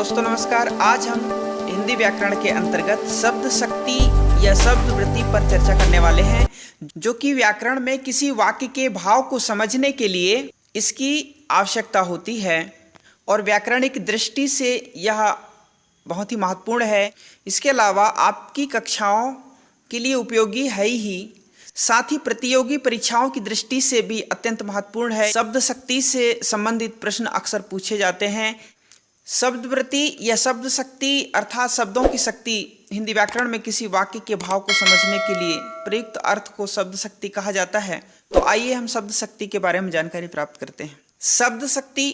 दोस्तों नमस्कार। आज हम हिंदी व्याकरण के अंतर्गत शब्द शक्ति या शब्द वृत्ति पर चर्चा करने वाले हैं, जो कि व्याकरण में किसी वाक्य के भाव को समझने के लिए इसकी आवश्यकता होती है और व्याकरणिक दृष्टि से यह बहुत ही महत्वपूर्ण है। इसके अलावा आपकी कक्षाओं के लिए उपयोगी है ही, साथ ही प्रतियोगी परीक्षाओं की दृष्टि से भी अत्यंत महत्वपूर्ण है। शब्द शक्ति से संबंधित प्रश्न अक्सर पूछे जाते हैं। शब्द वृत्ति या शब्द शक्ति अर्थात शब्दों की शक्ति हिंदी व्याकरण में किसी वाक्य के भाव को समझने के लिए प्रयुक्त अर्थ को शब्द शक्ति कहा जाता है। तो आइए हम शब्द शक्ति के बारे में जानकारी प्राप्त करते हैं। शब्द शक्ति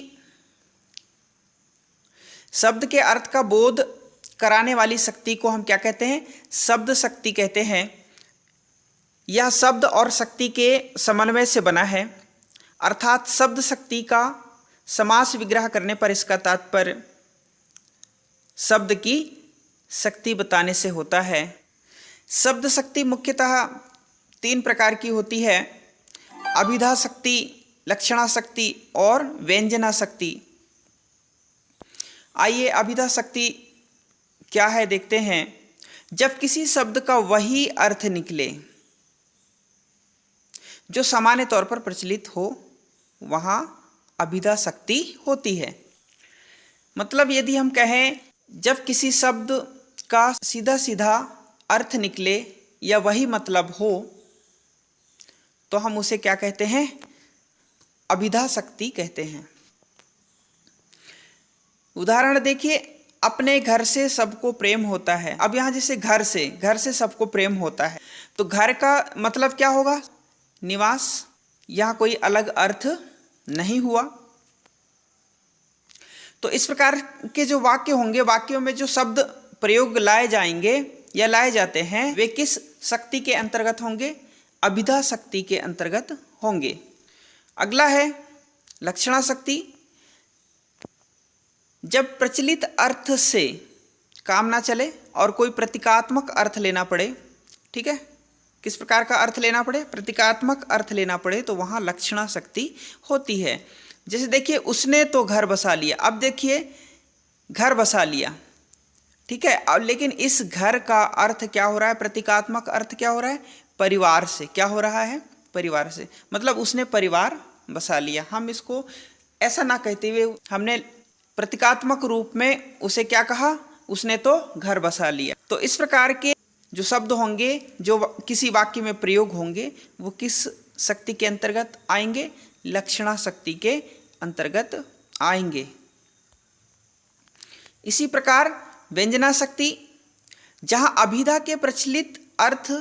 शब्द के अर्थ का बोध कराने वाली शक्ति को हम क्या कहते हैं? शब्द शक्ति कहते हैं। यह शब्द और शक्ति के समन्वय से बना है, अर्थात शब्द शक्ति का समास विग्रह करने पर इसका तात्पर्य शब्द की शक्ति बताने से होता है। शब्द शक्ति मुख्यतः 3 प्रकार की होती है: अभिधा शक्ति, लक्षणा शक्ति और व्यंजना शक्ति। आइए अभिधा शक्ति क्या है देखते हैं। जब किसी शब्द का वही अर्थ निकले जो सामान्य तौर पर प्रचलित हो, वहाँ अभिधा शक्ति होती है। मतलब यदि हम कहें जब किसी शब्द का सीधा सीधा अर्थ निकले या वही मतलब हो, तो हम उसे क्या कहते हैं? अभिधा शक्ति कहते हैं। उदाहरण देखिए, अपने घर से सबको प्रेम होता है। अब यहाँ जैसे घर से सबको प्रेम होता है, तो घर का मतलब क्या होगा? निवास। यहाँ कोई अलग अर्थ नहीं हुआ। तो इस प्रकार के जो वाक्य होंगे, वाक्यों में जो शब्द प्रयोग लाए जाएंगे या लाए जाते हैं, वे किस शक्ति के अंतर्गत होंगे? अभिधा शक्ति के अंतर्गत होंगे। अगला है लक्षणा शक्ति। जब प्रचलित अर्थ से काम ना चले और कोई प्रतीकात्मक अर्थ लेना पड़े, ठीक है, किस प्रकार का अर्थ लेना पड़े? प्रतीकात्मक अर्थ लेना पड़े, तो वहाँ लक्षणा शक्ति होती है। जैसे देखिए, उसने तो घर बसा लिया। अब देखिए, घर बसा लिया, ठीक है, अब लेकिन इस घर का अर्थ क्या हो रहा है? प्रतीकात्मक अर्थ क्या हो रहा है? परिवार से। क्या हो रहा है? परिवार से। मतलब उसने परिवार बसा लिया। हम इसको ऐसा ना कहते हुए हमने प्रतीकात्मक रूप में उसे क्या कहा? उसने तो घर बसा लिया। तो इस प्रकार के जो शब्द होंगे जो किसी वाक्य में प्रयोग होंगे, वो किस शक्ति के अंतर्गत आएंगे? लक्षणा शक्ति के अंतर्गत आएंगे। इसी प्रकार व्यंजना शक्ति, जहां अभिधा के प्रचलित अर्थ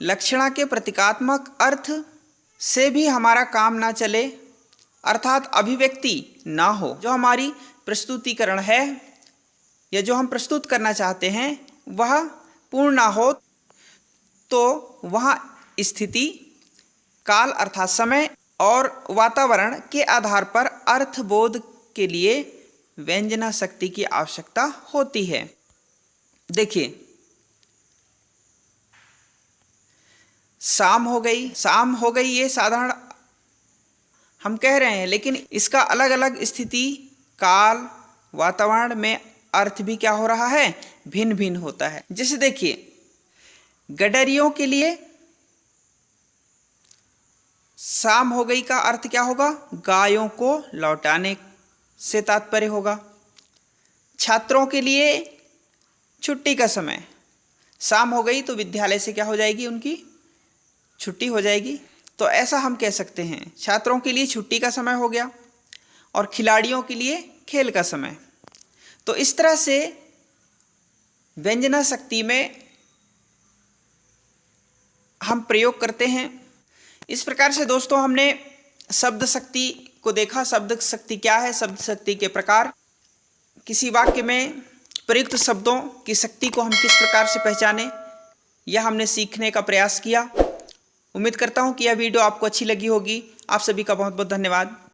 लक्षणा के प्रतीकात्मक अर्थ से भी हमारा काम ना चले, अर्थात अभिव्यक्ति ना हो, जो हमारी प्रस्तुतिकरण है या जो हम प्रस्तुत करना चाहते हैं वह पूर्ण ना हो, तो वहाँ स्थिति, काल अर्थात समय और वातावरण के आधार पर अर्थबोध के लिए व्यंजना शक्ति की आवश्यकता होती है। देखिए, शाम हो गई ये साधारण हम कह रहे हैं, लेकिन इसका अलग अलग स्थिति, काल, वातावरण में अर्थ भी क्या हो रहा है? भिन्न भिन्न होता है। जैसे देखिए, गडरियों के लिए शाम हो गई का अर्थ क्या होगा? गायों को लौटाने से तात्पर्य होगा। छात्रों के लिए छुट्टी का समय, शाम हो गई तो विद्यालय से क्या हो जाएगी? उनकी छुट्टी हो जाएगी। तो ऐसा हम कह सकते हैं, छात्रों के लिए छुट्टी का समय हो गया और खिलाड़ियों के लिए खेल का समय। तो इस तरह से व्यंजना शक्ति में हम प्रयोग करते हैं। इस प्रकार से दोस्तों हमने शब्द शक्ति को देखा। शब्द शक्ति क्या है? शब्द शक्ति के प्रकार, किसी वाक्य में प्रयुक्त शब्दों की शक्ति को हम किस प्रकार से पहचानें, यह हमने सीखने का प्रयास किया। उम्मीद करता हूँ कि यह वीडियो आपको अच्छी लगी होगी। आप सभी का बहुत बहुत धन्यवाद।